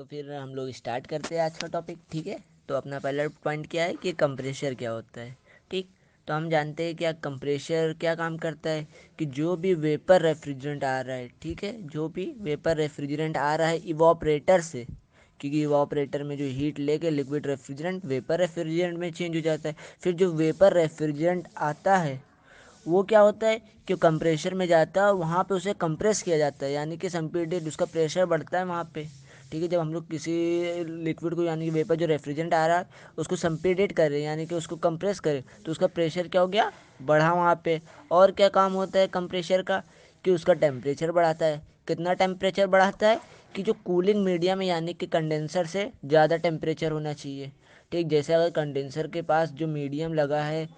तो फिर हम लोग स्टार्ट करते हैं आज का टॉपिक। ठीक है, तो अपना पहला पॉइंट क्या है कि कंप्रेशर क्या होता है। ठीक, तो हम जानते हैं क्या कंप्रेशर क्या काम करता है कि जो भी वेपर रेफ्रिजरेंट आ रहा है, ठीक है, जो भी वेपर रेफ्रिजरेंट आ रहा है इवापोरेटर से, क्योंकि इवापोरेटर में जो हीट लेके लिक्विड रेफ्रिजरेंट वेपर रेफ्रिजरेंट में चेंज हो जाता है। फिर जो वेपर रेफ्रिजरेंट आता है वो क्या होता है कि कंप्रेशर में जाता है, वहाँ पे उसे कंप्रेस किया जाता है, यानी कि संपीड़ित, उसका प्रेशर बढ़ता है वहाँ पे। ठीक है, जब हम लोग किसी लिक्विड को यानी कि वेपर जो रेफ्रिजरेंट आ रहा है उसको संपीड़ित करें यानी कि उसको कंप्रेस करें, तो उसका प्रेशर क्या हो गया, बढ़ा वहाँ पे। और क्या काम होता है कंप्रेशर का कि उसका टेम्परेचर बढ़ाता है। कितना टेम्परेचर बढ़ाता है कि जो कूलिंग मीडियम यानी कि कंडेंसर से ज़्यादा टेम्परेचर होना चाहिए। ठीक, जैसे अगर कंडेंसर के पास जो मीडियम लगा है,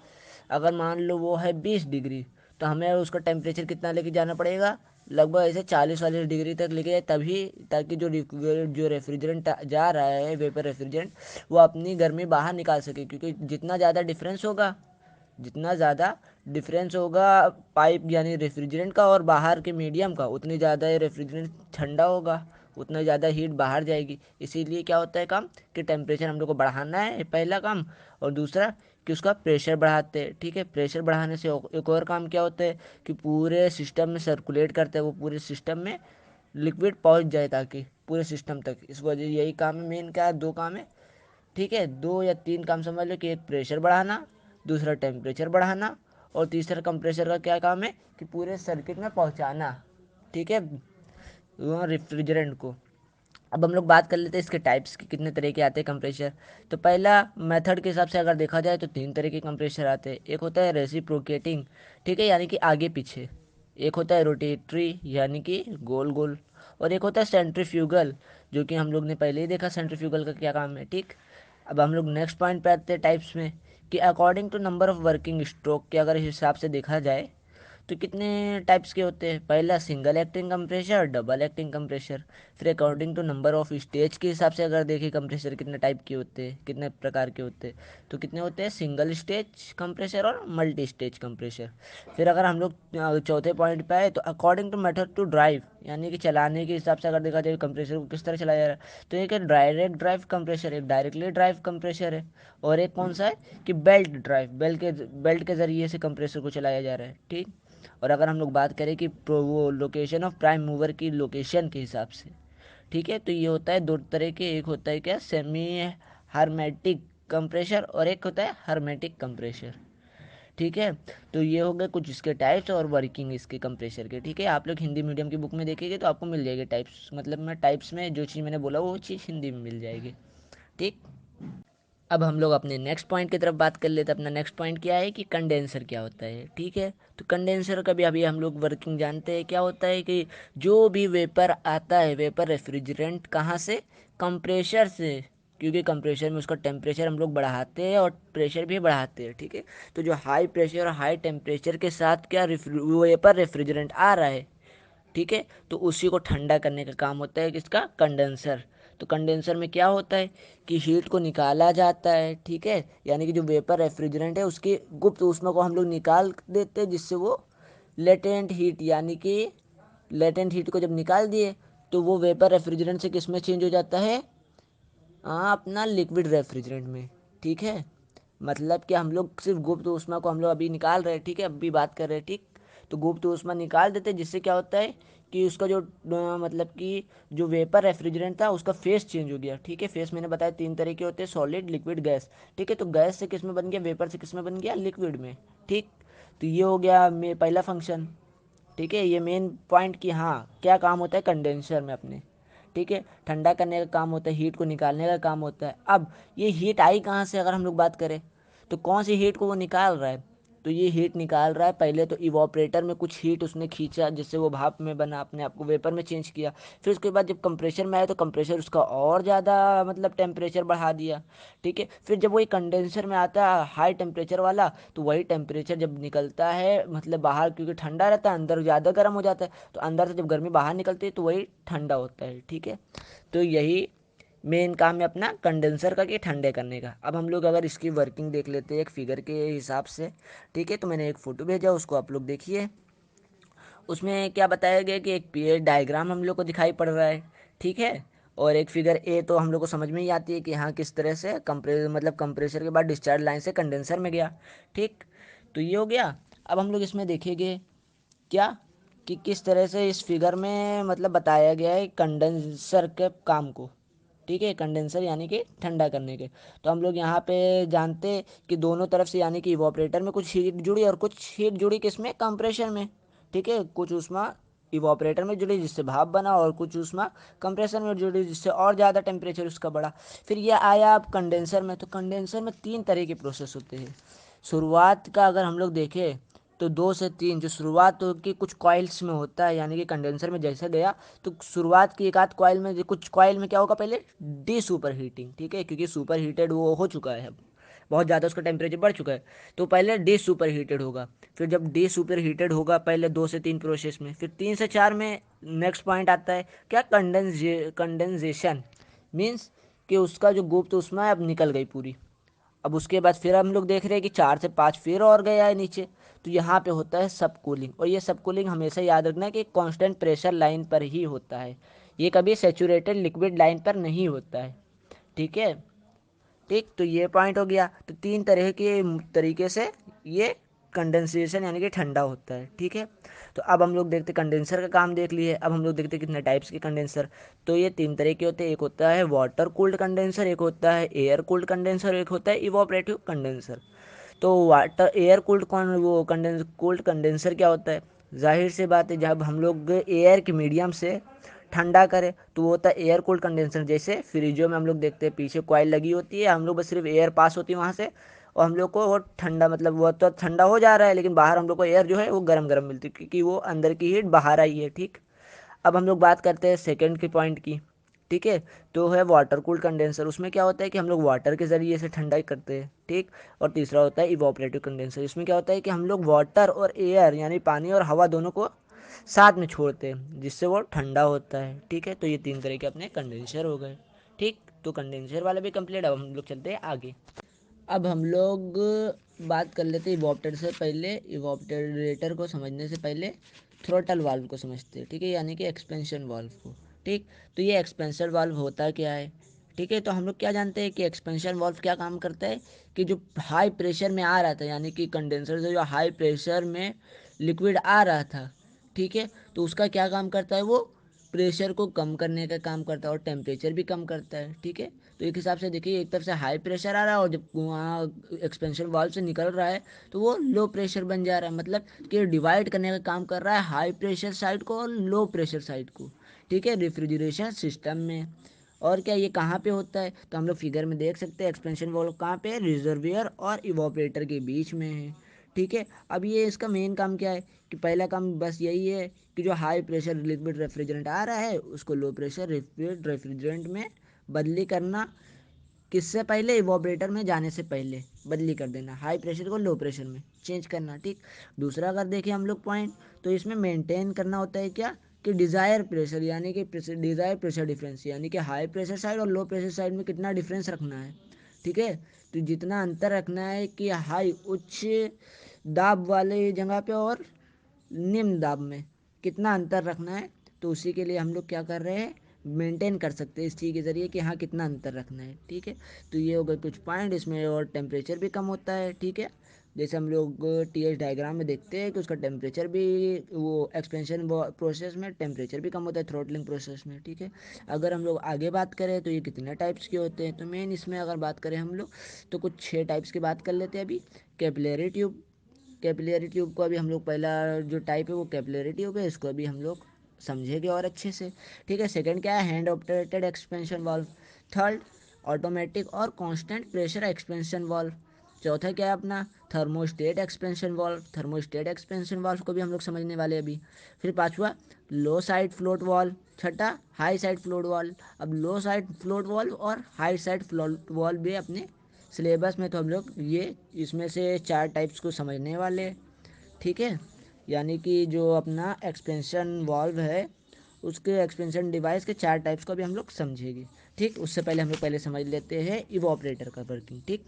अगर मान लो वो है 20 डिग्री, तो हमें उसका टेम्परेचर कितना लेके जाना पड़ेगा, लगभग ऐसे 40-40 डिग्री तक लेके जाए, तभी ताकि जो रेफ्रिजरेंट जा रहा है वेपर रेफ्रिजरेंट, वो अपनी गर्मी बाहर निकाल सके। क्योंकि जितना ज़्यादा डिफरेंस होगा पाइप यानी रेफ्रिजरेंट का और बाहर के मीडियम का, उतनी ज़्यादा ये रेफ्रिजरेंट ठंडा होगा, उतना ज़्यादा हीट बाहर जाएगी। इसीलिए क्या होता है काम कि टेम्परेचर हम लोग को बढ़ाना है, पहला काम। और दूसरा कि उसका प्रेशर बढ़ाते हैं। ठीक है, प्रेशर बढ़ाने से एक और काम क्या होता है कि पूरे सिस्टम में सर्कुलेट करते हैं, वो पूरे सिस्टम में लिक्विड पहुंच जाए ताकि पूरे सिस्टम तक। इस वजह यही काम है, मेन क्या है, दो काम है। ठीक है, दो या तीन काम समझ लो कि एक प्रेशर बढ़ाना, दूसरा टेम्परेचर बढ़ाना, और तीसरा कंप्रेसर का क्या काम है कि पूरे सर्किट में पहुंचाना। ठीक है, वहाँ रेफ्रिजरेंट को। अब हम लोग बात कर लेते हैं इसके टाइप्स की, कितने तरह के आते हैं कंप्रेशर। तो पहला मेथड के हिसाब से अगर देखा जाए तो तीन तरह के कंप्रेशर आते हैं। एक होता है रेसिप्रोकेटिंग, ठीक है, यानी कि आगे पीछे। एक होता है रोटेटरी यानी कि गोल गोल। और एक होता है सेंट्रीफ्यूगल, जो कि हम लोग ने पहले ही देखा सेंट्रीफ्यूगल का क्या काम है। ठीक, अब हम लोग नेक्स्ट पॉइंट पे आते हैं टाइप्स में कि according to number of working stroke के अगर इस हिसाब से देखा जाए तो कितने टाइप्स के होते हैं। पहला single acting compressor, double acting compressor. फिर according to number of stage के हिसाब से अगर देखें कंप्रेशर कितने टाइप के होते हैं, कितने प्रकार के होते हैं, तो कितने होते हैं, सिंगल स्टेज कंप्रेशर और मल्टी स्टेज कंप्रेशर। फिर अगर हम लोग चौथे पॉइंट पे आए तो according to method to drive, यानी कि चलाने के हिसाब से अगर देखा जाए कंप्रेशर को किस तरह चलाया जा रहा है, तो एक है डायरेक्ट ड्राइव कंप्रेशर, एक डायरेक्टली ड्राइव कंप्रेशर है, और एक कौन सा है कि बेल्ट ड्राइव, बेल्ट के ज़रिए से कंप्रेसर को चलाया जा रहा है। ठीक, और अगर हम लोग बात करें कि वो लोकेशन ऑफ प्राइम मूवर की लोकेशन के हिसाब से, ठीक है, तो ये होता है दो तरह के। एक होता है क्या, सेमी हर्मेटिक कंप्रेशर, और एक होता है हर्मेटिक कंप्रेशर। ठीक है, तो ये हो गए कुछ इसके टाइप्स और वर्किंग इसके कंप्रेशर के। ठीक है, आप लोग हिंदी मीडियम की बुक में देखेंगे तो आपको मिल जाएगी टाइप्स, मतलब मैं टाइप्स में जो चीज़ मैंने बोला वो चीज़ हिंदी में मिल जाएगी। ठीक, अब हम लोग अपने नेक्स्ट पॉइंट की तरफ बात कर लेते हैं। अपना नेक्स्ट पॉइंट क्या है कि कंडेंसर क्या होता है। ठीक है, तो कंडेंसर का भी अभी हम लोग वर्किंग जानते हैं। क्या होता है कि जो भी वेपर आता है, वेपर रेफ्रिजरेंट कहाँ से, कंप्रेशर से, क्योंकि कंप्रेशर में उसका टेम्परेचर हम लोग बढ़ाते हैं और प्रेशर भी बढ़ाते हैं। ठीक है, तो जो हाई प्रेशर और हाई टेम्परेचर के साथ क्या वेपर रेफ्रिजरेंट आ रहा है, ठीक है, तो उसी को ठंडा करने का काम होता है किसका, कंडेंसर। तो कंडेंसर में क्या होता है कि हीट को निकाला जाता है। ठीक है, यानी कि जो वेपर रेफ्रिजरेंट है उसकी गुप्त ऊष्मा को हम लोग निकाल देते हैं, जिससे वो लेटेंट हीट, यानी कि लेटेंट हीट को जब निकाल दिए तो वो वेपर रेफ्रिजरेंट से किस में चेंज हो जाता है, हाँ, अपना लिक्विड रेफ्रिजरेंट में। ठीक है, मतलब कि हम लोग सिर्फ गुप्त ऊष्मा को हम लोग अभी निकाल रहे हैं। ठीक है, अभी बात कर रहे हैं। ठीक, तो गुप्त ऊष्मा निकाल देते हैं, जिससे क्या होता है कि उसका जो मतलब कि जो वेपर रेफ्रिजरेंट था उसका फेस चेंज हो गया। ठीक है, फेस मैंने बताया तीन तरह के होते हैं, सॉलिड, लिक्विड, गैस। ठीक है, तो गैस से किस में बन गया, वेपर से किस में बन गया, लिक्विड में। ठीक, तो ये हो गया पहला फंक्शन। ठीक है, ये मेन पॉइंट कि हाँ क्या काम होता है कंडेंसर में अपने। ठीक है, ठंडा करने का काम होता है, हीट को निकालने का काम होता है। अब ये हीट आई कहाँ से अगर हम लोग बात करें, तो कौन सी हीट को वो निकाल रहा है, तो ये हीट निकाल रहा है पहले तो इवोपरेटर में कुछ हीट उसने खींचा, जिससे वो भाप में बना, अपने आप को वेपर में चेंज किया। फिर उसके बाद जब कंप्रेशर में आया तो कंप्रेशर उसका और ज़्यादा मतलब टेम्परेचर बढ़ा दिया। ठीक है, फिर जब वही कंडेंसर में आता है हाई टेम्परेचर वाला, तो वही टेम्परेचर जब निकलता है मतलब बाहर, क्योंकि ठंडा रहता है अंदर ज़्यादा गर्म हो जाता है, तो अंदर से जब गर्मी बाहर निकलती है तो वही ठंडा होता है। ठीक है, तो यही मेन काम है अपना कंडेंसर का कि ठंडे करने का। अब हम लोग अगर इसकी वर्किंग देख लेते हैं एक फिगर के हिसाब से। ठीक है, तो मैंने एक फ़ोटो भेजा, उसको आप लोग देखिए। उसमें क्या बताया गया कि एक पीरियड डायग्राम हम लोग को दिखाई पड़ रहा है। ठीक है, और एक फिगर ए तो हम लोग को समझ में ही आती है कि यहाँ किस तरह से कंप्रेसर के बाद डिस्चार्ज लाइन से कंडेंसर में गया। ठीक, तो ये हो गया। अब हम लोग इसमें देखेंगे क्या कि किस तरह से इस फिगर में बताया गया है कंडेंसर के काम को। ठीक है, कंडेंसर यानी कि ठंडा करने के। तो हम लोग यहाँ पे जानते कि दोनों तरफ से यानी कि इवोपरेटर में कुछ हीट जुड़ी और कुछ हीट जुड़ी किसमें, कंप्रेशर में। ठीक है, कुछ ऊष्मा इवोपरेटर में जुड़ी जिससे भाप बना और कुछ ऊष्मा कंप्रेसर में जुड़ी जिससे और ज़्यादा टेम्परेचर उसका बढ़ा। फिर ये आया अब कंडेंसर में। तो कंडेंसर में तीन तरह के प्रोसेस होते हैं। शुरुआत का अगर हम लोग देखें तो दो से तीन जो शुरुआत की कुछ कॉइल्स में होता है, यानी कि कंडेंसर में जैसे गया तो शुरुआत की एक आध कॉइल में, कुछ कॉइल में क्या होगा पहले डी सुपर हीटिंग। ठीक है, क्योंकि सुपर हीटेड वो हो चुका है, अब बहुत ज़्यादा उसका टेम्परेचर बढ़ चुका है। तो पहले डी सुपर हीटेड होगा। फिर जब डी सुपर हीटेड होगा पहले दो से तीन प्रोसेस में, फिर तीन से चार में नेक्स्ट पॉइंट आता है क्या, कंडेंसेशन। मीन्स कि उसका जो गुप्त ऊष्मा है अब निकल गई पूरी। अब उसके बाद फिर हम लोग देख रहे हैं कि चार से पाँच फिर और गया है नीचे। तो यहाँ पे होता है सब कूलिंग। और ये सब कूलिंग हमेशा याद रखना है कि कांस्टेंट प्रेशर लाइन पर ही होता है, ये कभी सेचूरेटेड लिक्विड लाइन पर नहीं होता है। ठीक है, ठीक, तो ये पॉइंट हो गया। तो तीन तरह के तरीके से ये कंडेंसेशन यानी कि ठंडा होता है। ठीक है, तो अब हम लोग देखते कंडेंसर का काम देख लिए। अब हम लोग देखते कितने टाइप्स के कंडेंसर। तो ये तीन तरह के होते हैं, एक होता है वाटर कूल्ड कंडेंसर, एक होता है एयर कूल्ड कंडेंसर, एक होता है इवोपरेटिव कंडेंसर। तो वाटर एयर कूल्ड कौन वो कूल्ड कंडेंसर क्या होता है, जाहिर सी बात है जब हम लोग एयर के मीडियम से ठंडा करें तो वो होता है एयर कूल्ड कंडेंसर। जैसे फ्रिजों में हम लोग देखते हैं पीछे कॉइल लगी होती है, हम लोग बस सिर्फ एयर पास होती है वहाँ से, और हम लोग को वो ठंडा वो तो ठंडा हो जा रहा है लेकिन बाहर हम लोग को एयर जो है वो गर्म गर्म मिलती है क्योंकि वो अंदर की हीट बाहर आई है। ठीक, अब हम लोग बात करते हैं सेकंड के पॉइंट की। ठीक है, तो है वाटर कूल्ड कंडेंसर। उसमें क्या होता है कि हम लोग वाटर के ज़रिए से ठंडाई करते हैं। ठीक, और तीसरा होता है इवोपरेटिव कंडेंसर। इसमें क्या होता है कि हम लोग वाटर और एयर यानी पानी और हवा दोनों को साथ में छोड़ते हैं जिससे वो ठंडा होता है। ठीक है, तो ये तीन तरह के अपने कंडेंसर हो गए। ठीक, तो कंडेंसर वाला भी कंप्लीट। अब हम लोग चलते हैं आगे। अब हम लोग बात कर लेते हैं इवोपरेटर से पहले, इवोपरेटर को समझने से पहले थ्रोटल वाल्व को समझते हैं। ठीक है, यानी कि एक्सपेंशन वाल्व को। ठीक, तो ये एक्सपेंशन वाल्व होता क्या है। ठीक है, तो हम लोग क्या जानते हैं कि एक्सपेंशन वाल्व क्या काम करता है कि जो हाई प्रेशर में आ रहा था, यानी कि कंडेंसर से जो हाई प्रेशर में लिक्विड आ रहा था, ठीक है, तो उसका क्या काम करता है, वो प्रेशर को कम करने का काम करता है और टेम्परेचर भी कम करता है। ठीक है, तो एक हिसाब से देखिए एक तरफ से हाई प्रेशर आ रहा है और जब वहाँ एक्सपेंशन वाल्व से निकल रहा है तो वो लो प्रेशर बन जा रहा है, मतलब कि डिवाइड करने का काम कर रहा है हाई प्रेशर साइड को और लो प्रेशर साइड को। ठीक है, रेफ्रिजरेशन सिस्टम में। और क्या ये कहाँ पे होता है, तो हम लोग फिगर में देख सकते हैं एक्सपेंशन वाल्व कहाँ पे है, रिजर्वियर और इवोपरेटर के बीच में है। ठीक है, अब ये इसका मेन काम क्या है कि पहला काम बस यही है कि जो हाई प्रेशर लिक्विड रेफ्रिजरेंट आ रहा है उसको लो प्रेशर लिक्विड रेफ्रिजरेंट में बदली करना। किससे पहले, इवोपरेटर में जाने से पहले बदली कर देना, हाई प्रेशर को लो प्रेशर में चेंज करना। ठीक, दूसरा अगर देखें हम लोग पॉइंट, तो इसमें मेंटेन करना होता है क्या कि डिज़ायर प्रेशर, यानी कि डिज़ायर प्रेशर डिफरेंस, यानी कि हाई प्रेशर साइड और लो प्रेशर साइड में कितना डिफरेंस रखना है। ठीक है, तो जितना अंतर रखना है कि हाई उच्च दाब वाले जगह पे और निम्न दाब में कितना अंतर रखना है, तो उसी के लिए हम लोग क्या कर रहे हैं, मेंटेन कर सकते हैं इस चीज़ के ज़रिए कि हाँ कितना अंतर रखना है। ठीक है, तो ये हो गए कुछ पॉइंट इसमें। और टेम्परेचर भी कम होता है। ठीक है, जैसे हम लोग टीएच डायग्राम में देखते हैं कि उसका टेम्परेचर भी, वो एक्सपेंशन प्रोसेस में टेम्परेचर भी कम होता है थ्रोटलिंग प्रोसेस में। ठीक है, अगर हम लोग आगे बात करें तो ये कितने टाइप्स के होते हैं, तो मेन इसमें अगर बात करें हम लोग तो कुछ 6 टाइप्स की बात कर लेते हैं अभी। कैपिलरी ट्यूब, कैपिलरी ट्यूब को अभी हम लोग पहला जो टाइप है वो कैपिलरी ट्यूब है, इसको अभी हम लोग समझेंगे और अच्छे से। ठीक है, सेकंड क्या है, hand operated expansion valve. Third, automatic और कांस्टेंट प्रेशर एक्सपेंशन वाल्व। चौथा क्या है अपना, thermostat expansion valve. Thermostat expansion valve को भी हम लोग समझने वाले अभी। फिर पांचवा, लो साइड फ्लोट वाल्व। छठा, हाई साइड फ्लोट वाल्व। अब लो साइड फ्लोट वाल्व और हाई साइड फ्लोट वाल्व भी अपने सिलेबस में, तो हम लोग ये इसमें से 4 टाइप्स को समझने वाले। ठीक है, यानी कि जो अपना एक्सपेंशन वाल्व है उसके एक्सपेंशन डिवाइस के 4 टाइप्स को भी हम लोग समझेंगे। ठीक, उससे पहले हम लोग पहले समझ लेते हैं इवोपरेटर का वर्किंग। ठीक,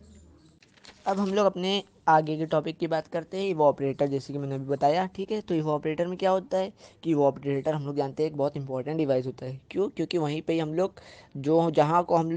अब हम लोग अपने आगे के टॉपिक की बात करते हैं, इवोपरेटर, जैसे कि मैंने अभी बताया। ठीक है, तो इवोपरेटर में क्या होता है कि इवोपरेटर हम लोग जानते हैं एक बहुत इंपॉर्टेंट डिवाइस होता है। क्यों? क्योंकि वहीं पे ही हम लोग जिस जगह को हम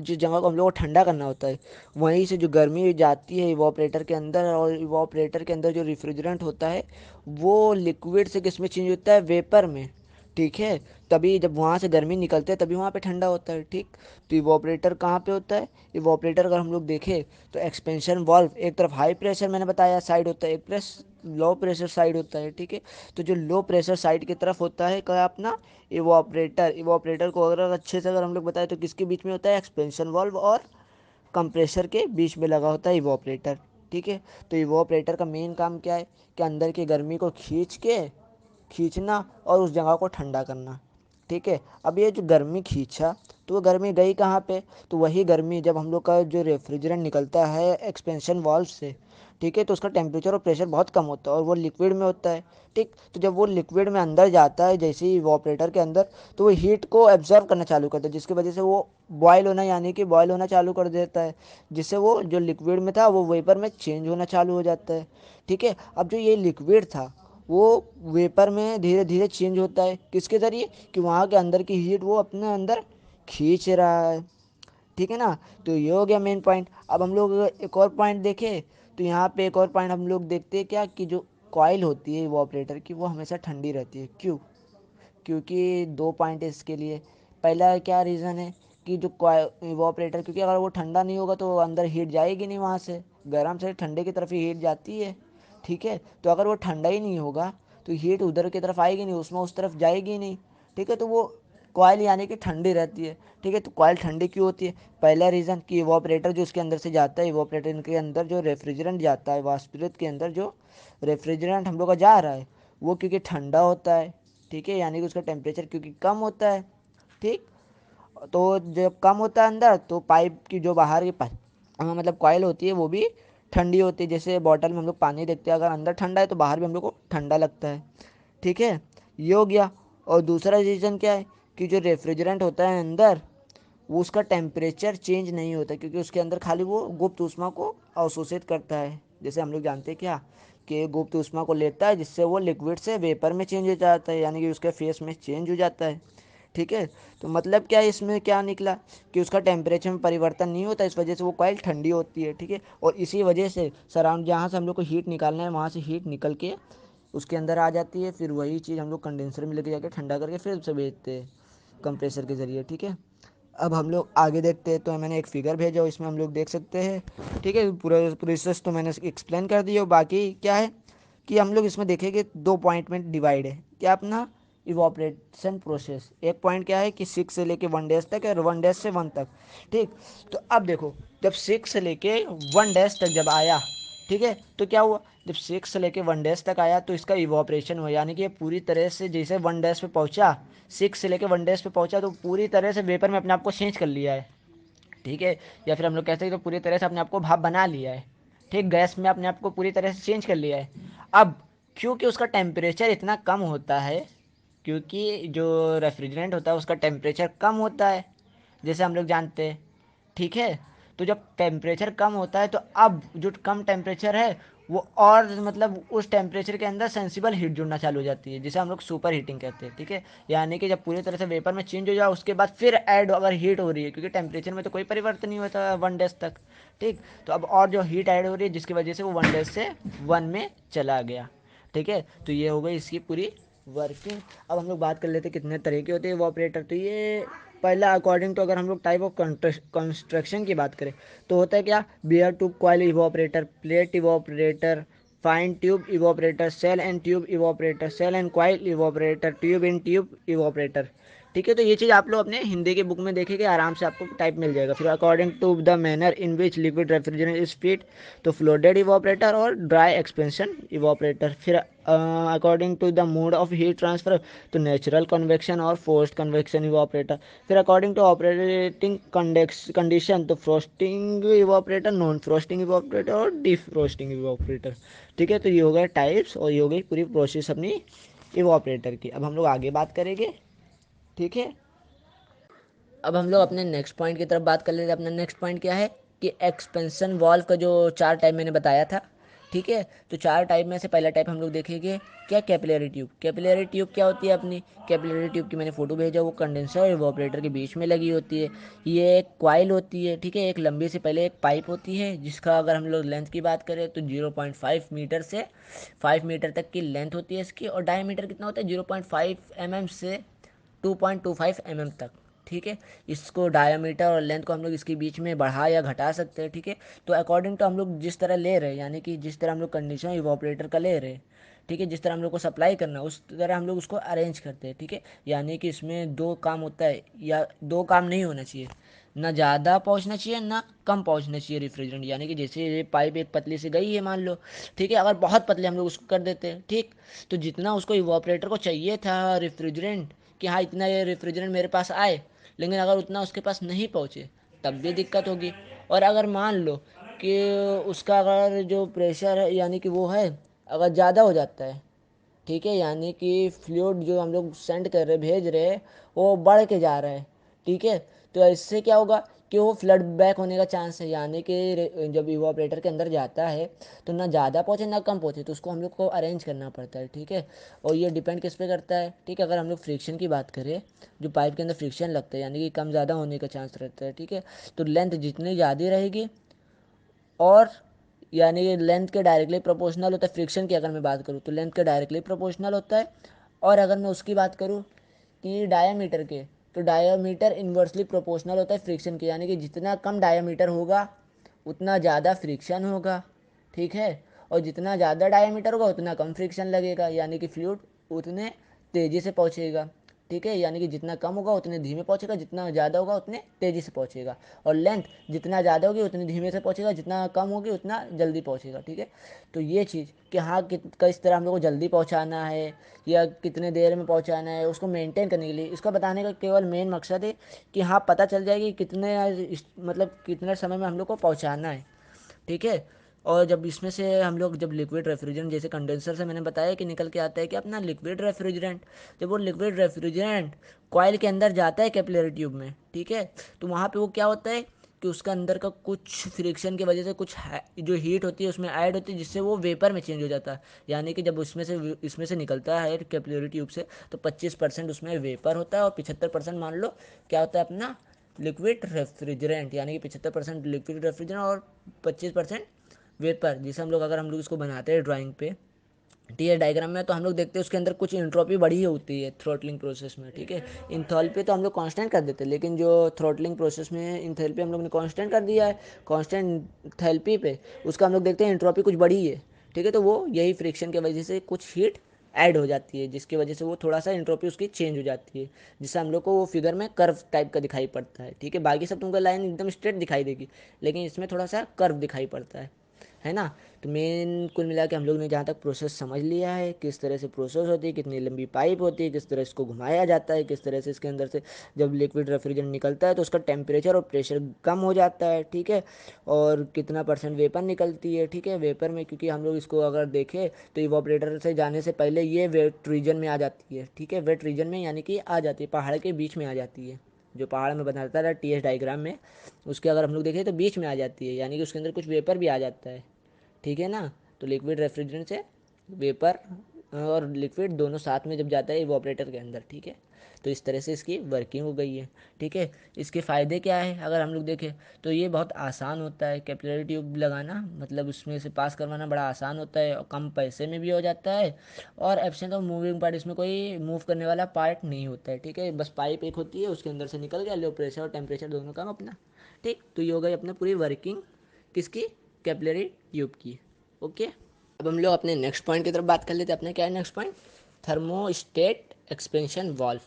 लोग को ठंडा करना होता है, वहीं से जो गर्मी जाती है इवोपरेटर के अंदर, और इवोपरेटर के अंदर जो रेफ्रिजरेंट होता है वो लिक्विड से किस में चेंज होता है, वेपर में। ठीक है, तभी जब वहाँ से गर्मी निकलते हैं तभी वहाँ पे ठंडा होता है। ठीक, तो इवोपरेटर कहाँ पे होता है? इवोपरेटर अगर हम लोग देखें तो एक्सपेंशन वाल्व, एक तरफ हाई प्रेशर मैंने बताया साइड होता है, एक प्रेस लो प्रेशर साइड होता है। ठीक है, तो जो लो प्रेशर साइड की तरफ होता है क्या अपना इवोपरेटर। इवोपरेटर को अगर अच्छे से अगर हम लोग बताएं तो किसके बीच में होता है? एक्सपेंशन वाल्व और कंप्रेसर के बीच में लगा होता है इवोपरेटर। ठीक है, तो इवोपरेटर का मेन काम क्या है कि अंदर की गर्मी को खींचना और उस जगह को ठंडा करना। ठीक है, अब ये जो गर्मी खींचा तो वो गर्मी गई कहाँ पे? तो वही गर्मी जब हम लोग का जो रेफ्रिजरेंट निकलता है एक्सपेंशन वाल्व से, ठीक है, तो उसका टेम्परेचर और प्रेशर बहुत कम होता है और वो लिक्विड में होता है। ठीक, तो जब वो लिक्विड में अंदर जाता है जैसे ही इवोपरेटर के अंदर, तो वो हीट को एब्जॉर्व करना चालू करता है, जिसकी वजह से वो बॉयल होना यानी कि बॉयल होना चालू कर देता है, जिससे वो जो लिक्विड में था वो वेपर में चेंज होना चालू हो जाता है। ठीक है, अब जो ये लिक्विड था वो वेपर में धीरे धीरे चेंज होता है, किसके ज़रिए? कि वहाँ के अंदर की हीट वो अपने अंदर खींच रहा है। ठीक है ना, तो ये हो गया मेन पॉइंट। अब हम लोग एक और पॉइंट देखें तो यहाँ पे एक और पॉइंट हम लोग देखते हैं क्या, कि जो कॉइल होती है इवोपरेटर की वो हमेशा ठंडी रहती है। क्यों? क्योंकि दो पॉइंट है इसके लिए। पहला क्या रीज़न है कि जो इवोपरेटर, क्योंकि अगर वो ठंडा नहीं होगा तो अंदर हीट जाएगी नहीं, वहाँ से गर्म से ठंडे की तरफ ही हीट जाती है। ठीक है, तो अगर वो ठंडा ही नहीं होगा तो हीट उधर की तरफ आएगी नहीं, उसमें उस तरफ जाएगी नहीं। ठीक है, तो वो कॉयल यानी कि ठंडी रहती है। ठीक है, तो कॉयल ठंडी क्यों होती है? पहला रीज़न कि इवोपरेटर जो उसके अंदर से जाता है, इवोपरेटर के अंदर जो रेफ्रिजरेंट जाता है, वाष्पित के अंदर जो रेफ्रिजरेंट हम लोग का जा रहा है वो क्योंकि ठंडा होता है। ठीक है, यानी कि उसका टेम्परेचर क्योंकि कम होता है। ठीक, तो जब कम होता है अंदर तो पाइप की जो बाहर की पाइप मतलब कॉइल होती है वो भी ठंडी होती है। जैसे बॉटल में हम लोग पानी देखते हैं, अगर अंदर ठंडा है तो बाहर भी हम लोग को ठंडा लगता है। ठीक है, ये हो गया। और दूसरा रीज़न क्या है कि जो रेफ्रिजरेंट होता है अंदर वो उसका टेम्परेचर चेंज नहीं होता, क्योंकि उसके अंदर खाली वो गुप्त ऊष्मा को अवशोषित करता है। जैसे हम लोग जानते हैं क्या, कि गुप्त ऊष्मा को लेता है जिससे वो लिक्विड से वेपर में चेंज हो जाता है, यानी कि उसके फेस में चेंज हो जाता है। ठीक है, तो मतलब क्या है इसमें क्या निकला कि उसका टेम्परेचर में परिवर्तन नहीं होता, इस वजह से वो कॉइल ठंडी होती है। ठीक है, और इसी वजह से सराउंड जहाँ से हम लोग को हीट निकालना है वहाँ से हीट निकल के उसके अंदर आ जाती है, फिर वही चीज़ हम लोग कंडेंसर में लेके जाके ठंडा करके फिर उसे बेचते हैं कंप्रेसर के ज़रिए। ठीक है, अब हम लोग आगे देखते हैं, तो मैंने एक फिगर भेजा इसमें हम लोग देख सकते हैं। ठीक है, पूरा प्रोसेस तो मैंने एक्सप्लेन कर दिया। बाकी क्या है कि हम लोग इसमें देखेंगे दो पॉइंट में डिवाइड है क्या अपना इवोपरेशन प्रोसेस। एक पॉइंट क्या है कि 6 से लेके 1 डेज तक और 1 डेज से 1 तक। ठीक, तो अब देखो जब 6 से लेके 1 डेज तक जब आया, ठीक है, तो क्या हुआ, जब 6 से लेके 1 डेज तक आया तो इसका इवोपरेशन हुआ, यानी कि ये पूरी तरह से जैसे 1 डेज पे पहुंचा, 6 से लेके 1 डेज पे पहुंचा तो पूरी तरह से वेपर में अपने आप को चेंज कर लिया है। ठीक है, या फिर हम लोग कहते हैं तो पूरी तरह से अपने आप को भाप बना लिया है। ठीक, गैस में अपने आप को पूरी तरह से चेंज कर लिया है। अब क्योंकि उसका टेम्परेचर इतना कम होता है, क्योंकि जो रेफ्रिजरेंट होता है उसका टेम्परेचर कम होता है जैसे हम लोग जानते हैं। ठीक है, तो जब टेम्परेचर कम होता है तो अब जो कम टेम्परेचर है वो और मतलब उस टेम्परेचर के अंदर सेंसिबल हीट जुड़ना चालू हो जाती है, जिसे हम लोग सुपर हीटिंग कहते हैं। ठीक है, यानी कि जब पूरी तरह से वेपर में चेंज हो जाए उसके बाद फिर ऐड अगर हीट हो रही है, क्योंकि टेम्परेचर में तो कोई परिवर्तन नहीं होता 1 डेज तक। ठीक, तो अब और जो हीट ऐड हो रही है जिसकी वजह से वो 1 डेज से 1 में चला गया। ठीक है, तो ये हो गई इसकी पूरी वर्किंग। अब हम लोग बात कर लेते हैं कितने तरह के होते हैं इवोपरेटर। तो ये पहला अकॉर्डिंग टू अगर हम लोग टाइप ऑफ कंस्ट्रक्शन की बात करें तो होता है क्या, bare tube coil evaporator, plate evaporator, finned tube evaporator, shell and tube evaporator, shell and coil evaporator, tube in tube evaporator. ठीक है, तो ये चीज़ आप लोग अपने हिंदी के बुक में देखेंगे, आराम से आपको टाइप मिल जाएगा। फिर according to the manner in which liquid refrigerant is feed, तो फ्लोटेड इवोपरेटर और ड्राई एक्सपेंशन इवोपरेटर। फिर according to the mode of heat transfer, तो नेचुरल कन्वेक्शन और फोर्स्ड कन्वेक्शन इवोपरेटर। फिर अकॉर्डिंग टू ऑपरेटिंग कंडीशन, तो frosting evaporator, non frosting evaporator और defrosting evaporator. ठीक है, तो ये हो गए टाइप्स और ये हो गई पूरी प्रोसेस अपनी इवोपरेटर की। अब हम लोग आगे बात करेंगे। ठीक है, अब हम लोग अपने नेक्स्ट पॉइंट की तरफ बात कर लेते हैं। अपना नेक्स्ट पॉइंट क्या है कि एक्सपेंशन वाल्व का जो 4 टाइप मैंने बताया था, ठीक है। तो 4 टाइप में से पहला टाइप हम लोग देखेंगे क्या, कैपिलरी ट्यूब। कैपिलरी ट्यूब क्या होती है अपनी, कैपिलरी ट्यूब की मैंने फोटो भेजा, वो कंडेंसर और इवापोरेटर के बीच में लगी होती है। ये एक कॉइल होती है, ठीक है। एक लंबी से पहले एक पाइप होती है जिसका अगर हम लोग लेंथ की बात करें तो 0.5 मीटर से 5 मीटर तक की लेंथ होती है इसकी, और डायमीटर कितना होता है 0.5 mm से 2.25 mm तक, ठीक है। इसको डायामीटर और लेंथ को हम लोग इसके बीच में बढ़ा या घटा सकते हैं, ठीक है। तो अकॉर्डिंग टू हम लोग जिस तरह ले रहे हैं, यानी कि जिस तरह हम लोग कंडीशन इवापोरेटर का ले रहे हैं, ठीक है, जिस तरह हम लोग को सप्लाई करना है उस तरह हम लोग उसको अरेंज करते हैं, ठीक है। यानी कि इसमें दो काम होता है, या दो काम नहीं होना चाहिए, ना ज़्यादा पहुंचना चाहिए ना कम पहुंचना चाहिए रेफ्रिजरेंट। यानी कि जैसे ये पाइप एक पतली से गई है मान लो, ठीक है, अगर बहुत पतले हम लोग उसको कर देते हैं, ठीक, तो जितना उसको इवापोरेटर को चाहिए था रेफ्रिजरेंट, कि हाँ इतना ये रेफ्रिजरेंट मेरे पास आए, लेकिन अगर उतना उसके पास नहीं पहुँचे तब भी दिक्कत होगी। और अगर मान लो कि उसका अगर जो प्रेशर है यानी कि वो है अगर ज़्यादा हो जाता है, ठीक है, यानी कि फ्लूइड जो हम लोग सेंड कर रहे भेज रहे हैं वो बढ़ के जा रहा है, ठीक है, तो इससे क्या होगा कि वो फ्लड बैक होने का चांस है। यानी कि जब इवापोरेटर के अंदर जाता है तो ना ज़्यादा पहुँचे ना कम पहुँचे, तो उसको हम लोग को अरेंज करना पड़ता है, ठीक है। और ये डिपेंड किस पे करता है, ठीक है। अगर हम लोग फ्रिक्शन की बात करें, जो पाइप के अंदर फ्रिक्शन लगता है यानी कि कम ज़्यादा होने का चांस रहता है, ठीक है, तो लेंथ जितनी ज़्यादा रहेगी, और यानी कि लेंथ के डायरेक्टली प्रोपोर्शनल होता है, फ्रिक्शन की अगर मैं बात करूँ तो लेंथ के डायरेक्टली प्रोपोर्शनल होता है। और अगर मैं उसकी बात करूँ कि डायामीटर के, तो डायामीटर इन्वर्सली प्रोपोर्शनल होता है फ्रिक्शन के, यानी कि जितना कम डायामीटर होगा उतना ज़्यादा फ्रिक्शन होगा, ठीक है। और जितना ज़्यादा डायामीटर होगा उतना कम फ्रिक्शन लगेगा, यानी कि फ्लूइड उतने तेज़ी से पहुँचेगा, ठीक है। यानी कि जितना कम होगा उतने धीमे पहुँचेगा, जितना ज़्यादा होगा उतने तेज़ी से पहुँचेगा। और लेंथ जितना ज़्यादा होगी उतनी धीमे से पहुँचेगा, जितना कम होगी उतना जल्दी पहुँचेगा, ठीक है। तो ये चीज़ कि हाँ किस तरह हम लोग को जल्दी पहुँचाना है या कितने देर में पहुँचाना है, उसको मेंटेन करने के लिए इसको बताने का केवल मेन मकसद है कि हाँ पता चल जाएगी कितने मतलब कितने समय में हम लोग को पहुँचाना है, ठीक है। और जब इसमें से हम लोग जब लिक्विड रेफ्रिजरेंट जैसे कंडेंसर से मैंने बताया कि निकल के आता है कि अपना लिक्विड रेफ्रिजरेंट, जब वो लिक्विड रेफ्रिजरेंट कॉइल के अंदर जाता है कैपिलरी ट्यूब में, ठीक है, तो वहाँ पे वो क्या होता है कि उसका अंदर का कुछ फ्रिक्शन की वजह से कुछ जो हीट होती है उसमें ऐड होती है, जिससे वो वेपर में चेंज हो जाता है। यानी कि जब इसमें से निकलता है कैपिलरी ट्यूब से तो 25% उसमें वेपर होता है, और 75% मान लो क्या होता है अपना लिक्विड रेफ्रिजरेंट, यानी कि 75% लिक्विड रेफ्रिजरेंट और 25% वेपर, जिसे हम लोग अगर हम लोग इसको बनाते हैं ड्राइंग पे, ठीक है, डायग्राम में, तो हम लोग देखते हैं उसके अंदर कुछ इंट्रोपी बढ़ी होती है थ्रोटलिंग प्रोसेस में, ठीक है। इंथैल्पी तो हम लोग कांस्टेंट कर देते हैं, लेकिन जो थ्रोटलिंग प्रोसेस में इंथैल्पी हम लोग ने कांस्टेंट कर दिया है, कांस्टेंट थैल्पी पे उसका हम लोग देखते हैं इंट्रोपी कुछ बढ़ी है, ठीक है। तो वो यही फ्रिक्शन की वजह से कुछ हीट ऐड हो जाती है, जिसकी वजह से वो थोड़ा सा इंट्रोपी उसकी चेंज हो जाती है, जिससे हम लोग को वो फिगर में कर्व टाइप का दिखाई पड़ता है, ठीक है। बाकी सब तुमको लाइन एकदम स्ट्रेट दिखाई देगी, लेकिन इसमें थोड़ा सा कर्व दिखाई पड़ता है ना। तो मेन कुल मिला के हम लोग ने जहाँ तक प्रोसेस समझ लिया है, किस तरह से प्रोसेस होती है, कितनी लंबी पाइप होती है, किस तरह इसको घुमाया जाता है, किस तरह से इसके अंदर से जब लिक्विड रेफ्रिजरेंट निकलता है तो उसका टेम्परेचर और प्रेशर कम हो जाता है, ठीक है। और कितना परसेंट वेपर निकलती है, ठीक है, वेपर में, क्योंकि हम लोग इसको अगर देखें तो इवापोरेटर से जाने से पहले ये वेट रीजन में आ जाती है, ठीक है, वेट रीजन में यानी कि आ जाती है, पहाड़ के बीच में आ जाती है, जो पहाड़ में बनाता था टीएस डायग्राम में, उसके अगर हम लोग देखें तो बीच में आ जाती है, यानी कि उसके अंदर कुछ वेपर भी आ जाता है, ठीक है ना। तो लिक्विड रेफ्रिजरेंट से वेपर और लिक्विड दोनों साथ में जब जाता है इवापोरेटर के अंदर, ठीक है। तो इस तरह से इसकी वर्किंग हो गई है, ठीक है। इसके फ़ायदे क्या है अगर हम लोग देखें तो ये बहुत आसान होता है कैपिलरी ट्यूब लगाना, मतलब उसमें से पास करवाना बड़ा आसान होता है और कम पैसे में भी हो जाता है। और एब्सेंट ऑफ मूविंग पार्ट, इसमें कोई मूव करने वाला पार्ट नहीं होता है, ठीक है। बस पाइप एक होती है, उसके अंदर से निकल गया, लो प्रेशर और टेम्परेचर दोनों काम अपना, ठीक। तो ये हो गई अपने पूरी वर्किंग किसकी, कैपिलरी ट्यूब की, ओके। अब हम लोग अपने नेक्स्ट पॉइंट की तरफ बात कर लेते हैं। अपने क्या है next point, thermostat expansion valve.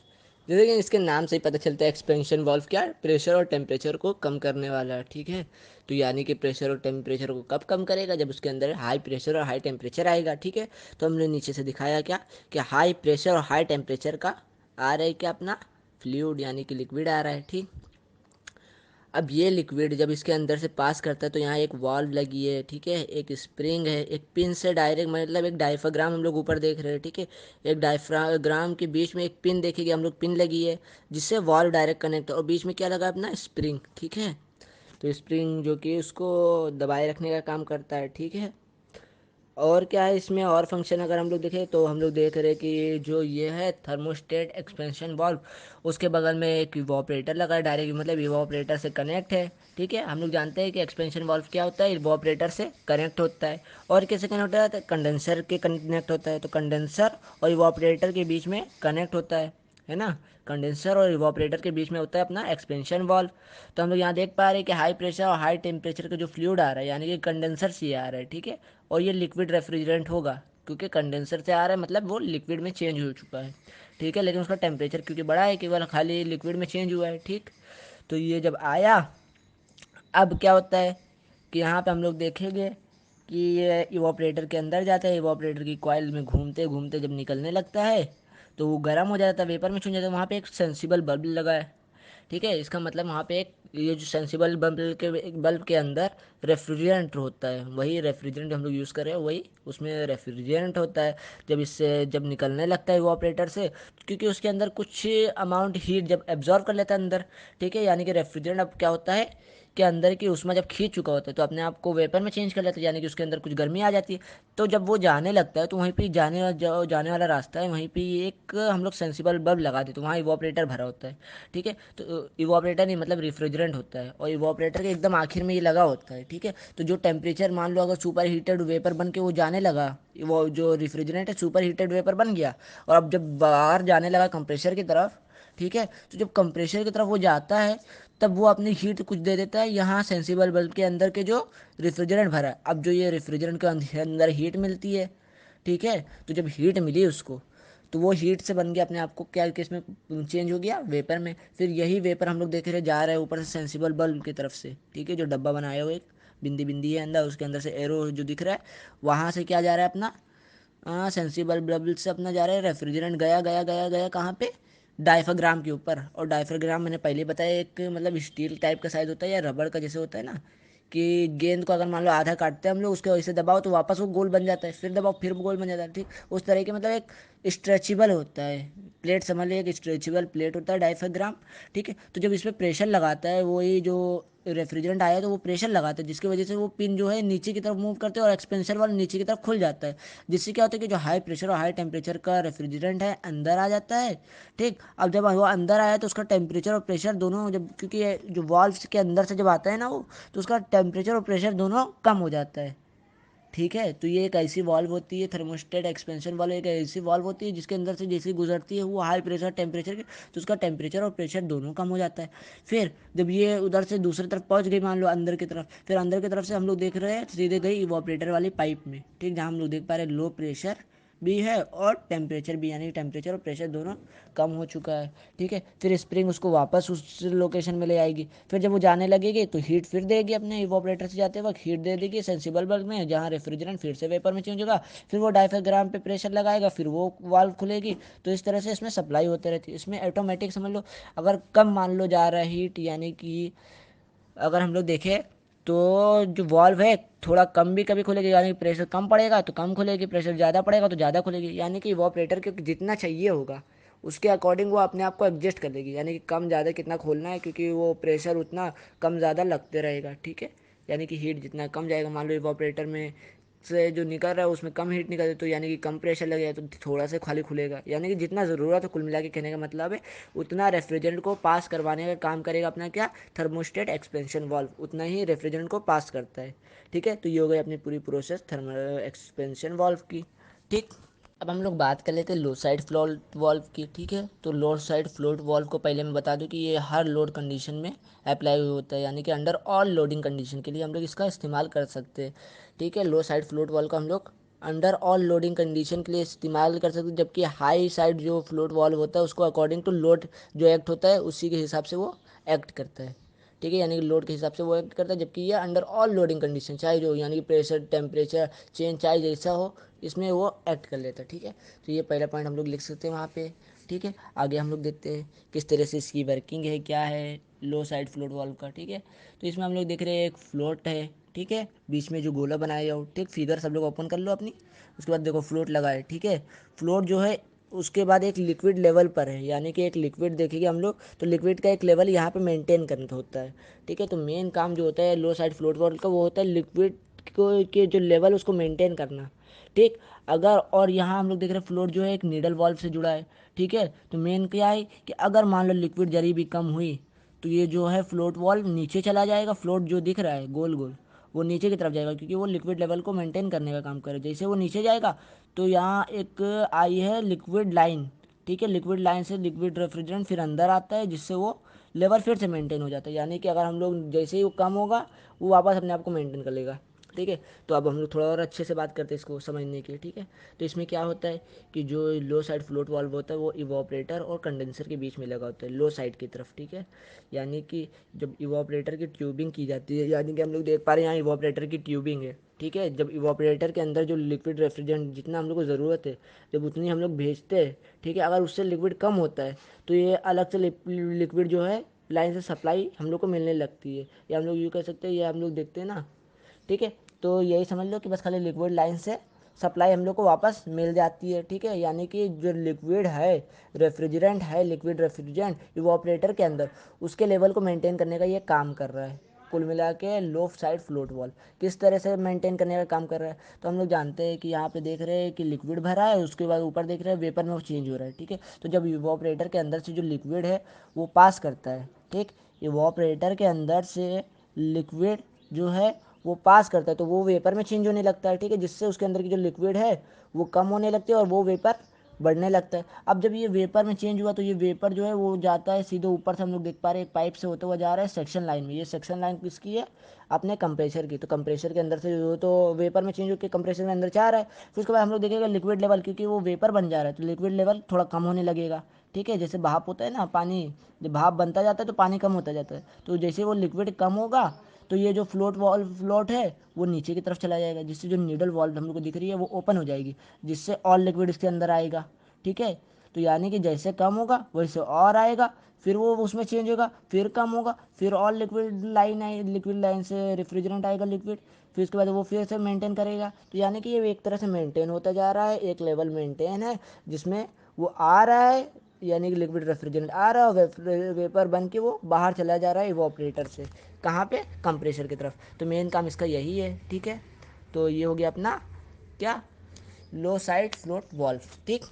जैसे कि इसके नाम से ही पता चलता है एक्सपेंशन वाल्व क्या है, प्रेशर और टेम्परेचर को कम करने वाला है, ठीक है। तो यानी कि प्रेशर और टेम्परेचर को कब कम करेगा, जब उसके अंदर हाई प्रेशर और हाई टेम्परेचर आएगा, ठीक है। तो हमने नीचे से दिखाया क्या कि हाई प्रेशर और हाई टेम्परेचर का आ रहा है क्या अपना फ्लूइड यानी कि लिक्विड आ रहा है, ठीक। अब ये लिक्विड जब इसके अंदर से पास करता है तो यहाँ एक वाल्व लगी है, ठीक है, एक स्प्रिंग है, एक पिन से डायरेक्ट, मतलब एक डायफ्राग्राम हम लोग ऊपर देख रहे हैं, ठीक है। एक डायफ्राग्राम के बीच में एक पिन देखेंगे हम लोग, पिन लगी है जिससे वाल्व डायरेक्ट कनेक्ट है, और बीच में क्या लगा अपना स्प्रिंग, ठीक है। तो स्प्रिंग जो कि उसको दबाए रखने का काम करता है, ठीक है। और क्या है इसमें और फंक्शन अगर हम लोग देखें तो हम लोग देख रहे हैं कि जो ये है थर्मोस्टेट एक्सपेंशन वाल्व, उसके बगल में एक इवोपरेटर लगा है डायरेक्ट, मतलब इवोपरेटर से कनेक्ट है, ठीक है। हम लोग जानते हैं कि एक्सपेंशन वाल्व क्या होता है, इवोपरेटर से कनेक्ट होता है। और कैसे कनेक्ट होता है, कंडेंसर के कनेक्ट होता है, तो कंडेंसर और इवोपरेटर के बीच में कनेक्ट होता है ना। कंडेंसर और इवोपरेटर के बीच में होता है अपना एक्सपेंशन वाल्व। तो हम लोग यहाँ देख पा रहे हैं कि हाई प्रेशर और हाई टेम्परेचर का जो फ्लूइड आ रहा है यानी कि कंडेंसर से आ रहा है, ठीक है। और ये लिक्विड रेफ्रिजरेंट होगा, क्योंकि कंडेंसर से आ रहा है मतलब वो लिक्विड में चेंज हो चुका है, ठीक है। लेकिन उसका टेम्परेचर क्योंकि बड़ा है, केवल खाली लिक्विड में चेंज हुआ है, ठीक। तो ये जब आया, अब क्या होता है कि यहाँ पे हम लोग देखेंगे कि ये इवोपरेटर के अंदर जाता है, इवोपरेटर की कॉइल में घूमते घूमते जब निकलने लगता है तो वो गर्म हो जाता है, वेपर में छूट जाता है। वहाँ पे एक सेंसिबल बल्ब लगा है, ठीक है। इसका मतलब वहाँ पे एक ये जो सेंसिबल बल्ब के अंदर रेफ्रिजरेंट होता है, वही रेफ्रिजरेंट हम लोग यूज़ कर रहे हैं, वही उसमें रेफ्रिजरेंट होता है। जब इससे जब निकलने लगता है वो ऑपरेटर से, क्योंकि उसके अंदर कुछ अमाउंट हीट जब एब्जॉर्व कर लेता है अंदर, ठीक है। यानी कि रेफ्रिजरेंट अब क्या होता है कि अंदर की उष्मा जब खींच चुका होता है तो अपने आप को वेपर में चेंज कर लेता है, यानी कि उसके अंदर कुछ गर्मी आ जाती है। तो जब वो जाने लगता है तो वहीं पे जो जाने वाला रास्ता है वहीं पे एक हम लोग सेंसिबल बल्ब लगा देते, तो वहाँ इवोपरेटर भरा होता है, ठीक है। तो इवोपरेटर नहीं मतलब रेफ्रिजरेंट होता है, और इवोपरेटर के एकदम आखिर में ये लगा होता है, ठीक है। तो जो टेम्परेचर मान लो अगर सुपर हीटेड वेपर बन के वो जाने लगा, वो जो रेफ्रिजरेंट है सुपर हीटेड वेपर बन गया, और अब जब बाहर जाने लगा कंप्रेसर की तरफ, ठीक है। तो जब कंप्रेसर की तरफ वो जाता है तब वो अपनी हीट कुछ दे देता है यहाँ सेंसिबल बल्ब के अंदर के जो रेफ्रिजरेंट भरा है। अब जो ये रेफ्रिजरेंट के अंदर हीट मिलती है, ठीक है। तो जब हीट मिली उसको, तो वो हीट से बन गया अपने आप को क्या कि इसमें चेंज हो गया वेपर में। फिर यही वेपर हम लोग देख रहे जा रहा है ऊपर से सेंसिबल बल्ब की तरफ से, ठीक है। जो डब्बा बनाया हुआ एक बिंदी बिंदी है अंदर, उसके अंदर से एरो जो दिख रहा है, वहाँ से क्या जा रहा है अपना, हाँ सेंसिबल बल्ब से अपना जा रहा है रेफ्रिजरेंट, गया गया गया गया कहाँ पे, डायफ्राम के ऊपर। और डायफ्राम मैंने पहले बताया एक मतलब स्टील टाइप का साइज होता है या रबड़ का जैसे होता है ना, कि गेंद को अगर मान लो आधा काटते हैं हम लोग, उसके वैसे दबाओ तो वापस वो गोल बन जाता है, फिर दबाओ फिर गोल बन जाता है, ठीक। उस तरह के मतलब एक स्ट्रेचेबल होता है प्लेट, समझ लीजिए एक स्ट्रेचेबल प्लेट होता है डायफ्राम, ठीक है। तो जब इसमें प्रेशर लगाता है वही जो रेफ्रिजरेंट आया तो वो प्रेशर लगाता है, जिसकी वजह से वो पिन जो है नीचे की तरफ मूव करते हैं और एक्सपेंसर वाला नीचे की तरफ खुल जाता है, जिससे क्या होता है कि जो हाई प्रेशर और हाई टेम्परेचर का रेफ्रिजरेंट है अंदर आ जाता है, ठीक। अब जब वो अंदर आया तो उसका टेम्परेचर और प्रेशर दोनों जब, क्योंकि ये जो वाल्व के अंदर से जब आता है ना वो, तो उसका टेम्परेचर और प्रेशर दोनों कम हो जाता है, ठीक है। तो ये एक ऐसी वाल्व होती है थर्मोस्टेट एक्सपेंशन वाल्व, एक ऐसी वाल्व होती है जिसके अंदर से जैसे गुजरती है वो हाई प्रेशर टेम्परेचर के, तो उसका टेम्परेचर और प्रेशर दोनों कम हो जाता है। फिर जब ये उधर से दूसरी तरफ पहुंच गई मान लो अंदर की तरफ, फिर अंदर की तरफ से हम लोग देख रहे हैं सीधे गई इवापोरेटर वाली पाइप में, ठीक, जहाँ हम लोग देख पा रहे हैं लो प्रेशर भी है और टेम्परेचर भी, यानी टेम्परेचर और प्रेशर दोनों कम हो चुका है, ठीक है। फिर स्प्रिंग उसको वापस उस लोकेशन में ले आएगी, फिर जब वो जाने लगेगी तो हीट फिर देगी, अपने इवापोरेटर से जाते वक्त हीट दे देगी सेंसिबल बल्ब में, जहाँ रेफ्रिजरेंट फिर से वेपर में चेंज होगा, फिर वो डायफ्राम पे प्रेशर लगाएगा, फिर वो वाल्व खुलेगी। तो इस तरह से इसमें सप्लाई होते रहती है, इसमें ऑटोमेटिक समझ लो। अगर कम मान लो जा रहा है हीट, यानी कि अगर हम लोग देखें तो जो वॉल्व है थोड़ा कम भी कभी खुलेगी, यानी प्रेशर कम पड़ेगा तो कम खुलेगी, प्रेशर ज़्यादा पड़ेगा तो ज़्यादा खुलेगी, यानी कि इवापोरेटर के जितना चाहिए होगा उसके अकॉर्डिंग वो अपने आप को एडजस्ट कर देगी, यानी कि कम ज़्यादा कितना खोलना है, क्योंकि वो प्रेशर उतना कम ज़्यादा लगते रहेगा, ठीक है। यानी कि हीट जितना कम जाएगा, मान लो इवापोरेटर में से जो निकल रहा है उसमें कम हीट निकल रही है, तो यानी कि कम प्रेशर लगेगा तो थोड़ा सा खाली खुलेगा, यानी कि जितना ज़रूरत है कुल मिला के कहने का मतलब है उतना रेफ्रिजरेंट को पास करवाने का काम करेगा अपना क्या, थर्मोस्टेट एक्सपेंशन वाल्व उतना ही रेफ्रिजरेंट को पास करता है, ठीक है। तो ये हो गई अपनी पूरी प्रोसेस थर्मल एक्सपेंशन वाल्व की, ठीक। अब हम लोग बात कर लेते हैं लो साइड फ्लोट वाल्व की, ठीक है। तो लो साइड फ्लोट वाल्व को पहले मैं बता दूं कि ये हर लोड कंडीशन में अप्लाई होता है, यानी कि अंडर ऑल लोडिंग कंडीशन के लिए हम लोग इसका इस्तेमाल कर सकते हैं, ठीक है। लो साइड फ्लोट वाल्व को हम लोग अंडर ऑल लोडिंग कंडीशन के लिए इस्तेमाल कर सकते हैं, जबकि हाई साइड जो फ्लोट वाल्व होता है उसको अकॉर्डिंग टू लोड जो एक्ट होता है उसी के हिसाब से वो एक्ट करता है, ठीक है। यानी कि लोड के हिसाब से वो एक्ट करता है, जबकि ये अंडर ऑल लोडिंग कंडीशन चाहे जो यानी कि प्रेशर टेम्परेचर चेंज चाहे जैसा हो इसमें वो एक्ट कर लेता है, ठीक है। तो ये पहला पॉइंट हम लोग लिख सकते हैं वहाँ पे, ठीक है। आगे हम लोग देखते हैं किस तरह से इसकी वर्किंग है, क्या है लो साइड फ्लोट वाल्व का, ठीक है। तो इसमें हम लोग देख रहे हैं एक फ्लोट है, ठीक है, बीच में जो गोला बनाया हो, ठीक। फिगर सब लोग ओपन कर लो अपनी, उसके बाद देखो फ्लोट लगा है, ठीक है। फ्लोट जो है उसके बाद एक लिक्विड लेवल पर है, यानी कि एक लिक्विड देखेंगे हम लोग तो लिक्विड का एक लेवल यहाँ पे मेंटेन करना होता है। ठीक है, तो मेन काम जो होता है लो साइड फ्लोट वाल्व का वो होता है लिक्विड को के जो लेवल उसको मेंटेन करना। ठीक, अगर और यहाँ हम लोग देख रहे हैं फ्लोट जो है एक नीडल वाल्व से जुड़ा है। ठीक है, तो मेन क्या है कि अगर मान लो लिक्विड जरी भी कम हुई तो ये जो है फ्लोट वाल्व नीचे चला जाएगा, फ्लोट जो दिख रहा है गोल गोल वो नीचे की तरफ जाएगा, क्योंकि वो लिक्विड लेवल को मेंटेन करने का काम करे। जैसे वो नीचे जाएगा तो यहाँ एक आई है लिक्विड लाइन। ठीक है, लिक्विड लाइन से लिक्विड रेफ्रिजरेंट फिर अंदर आता है, जिससे वो लेवल फिर से मेंटेन हो जाता है। यानी कि अगर हम लोग जैसे ही वो कम होगा वो वापस अपने आप को मेंटेन कर लेगा। ठीक है, तो अब हम लोग थोड़ा और अच्छे से बात करते हैं इसको समझने की। ठीक है, तो इसमें क्या होता है कि जो लो साइड फ्लोट वाल्व होता है वो इवोपरेटर और कंडेंसर के बीच में लगा होता है लो साइड की तरफ। ठीक है, यानी कि जब इवोपरेटर की ट्यूबिंग की जाती है, यानी कि हम लोग देख पा रहे हैं यहाँ इवोपरेटर की ट्यूबिंग है। ठीक है, जब इवोपरेटर के अंदर जो लिक्विड रेफ्रिजरेंट जितना हम लोग को ज़रूरत है जब उतनी हम लोग भेजते हैं, ठीक है, अगर उससे लिक्विड कम होता है तो ये अलग से लिक्विड जो है लाइन से सप्लाई हम लोग को मिलने लगती है, या हम लोग यूँ कह सकते हैं, ये हम लोग देखते हैं ना। ठीक है, तो यही समझ लो कि बस खाली लिक्विड लाइन से सप्लाई हम लोग को वापस मिल जाती है। ठीक है, यानी कि जो लिक्विड है रेफ्रिजरेंट है, लिक्विड रेफ्रिजरेंट इवोपरेटर के अंदर उसके लेवल को मेंटेन करने का ये काम कर रहा है। कुल मिला के लो साइड फ्लोट वॉल किस तरह से मेंटेन करने का काम कर रहा है, तो हम लोग जानते हैं कि यहाँ पे देख रहे हैं कि लिक्विड भरा है, उसके बाद ऊपर देख रहे हैं वेपर में वो चेंज हो रहा है। ठीक है, तो जब इवोपरेटर के अंदर से जो लिक्विड है वो पास करता है, ठीक, इवोपरेटर के अंदर से लिक्विड जो है वो पास करता है तो वो वेपर में चेंज होने लगता है। ठीक है, जिससे उसके अंदर की जो लिक्विड है वो कम होने लगती है और वो वेपर बढ़ने लगता है। अब जब ये वेपर में चेंज हुआ तो ये वेपर जो है वो जाता है सीधे ऊपर से, हम लोग देख पा रहे हैं एक पाइप से होता हुआ जा रहा है सेक्शन लाइन में। ये सेक्शन लाइन किसकी है, अपने कंप्रेसर की। तो कंप्रेसर के अंदर से जो तो वेपर में चेंज होकर कंप्रेसर के अंदर जा रहा है, फिर उसके बाद हम लोग देखेगा लिक्विड लेवल, क्योंकि वो वेपर बन जा रहा है तो लिक्विड लेवल थोड़ा कम होने लगेगा। ठीक है, जैसे भाप होता है ना पानी, जब भाप बनता जाता है तो पानी कम होता जाता है, तो जैसे वो लिक्विड कम होगा तो ये जो फ्लोट है वो नीचे की तरफ चला जाएगा, जिससे जो नीडल वॉल्व हम लोग को दिख रही है वो ओपन हो जाएगी, जिससे और लिक्विड इसके अंदर आएगा। ठीक है, तो यानी कि जैसे कम होगा वैसे और आएगा, फिर वो उसमें चेंज होगा, फिर कम होगा, फिर और लिक्विड लाइन से रेफ्रिजरेंट आएगा लिक्विड, फिर उसके बाद वो फिर से मेंटेन करेगा। तो यानी कि ये एक तरह से मेंटेन होता जा रहा है, एक लेवल मेंटेन है जिसमें वो आ रहा है, यानी कि लिक्विड रेफ्रिजरेंट आ रहा है और वेपर बन के वो बाहर चला जा रहा है इवोपरेटर से, कहाँ पे, कंप्रेसर की तरफ। तो मेन काम इसका यही है। ठीक है, तो ये हो गया अपना क्या, लो साइड फ्लोट वॉल्व। ठीक,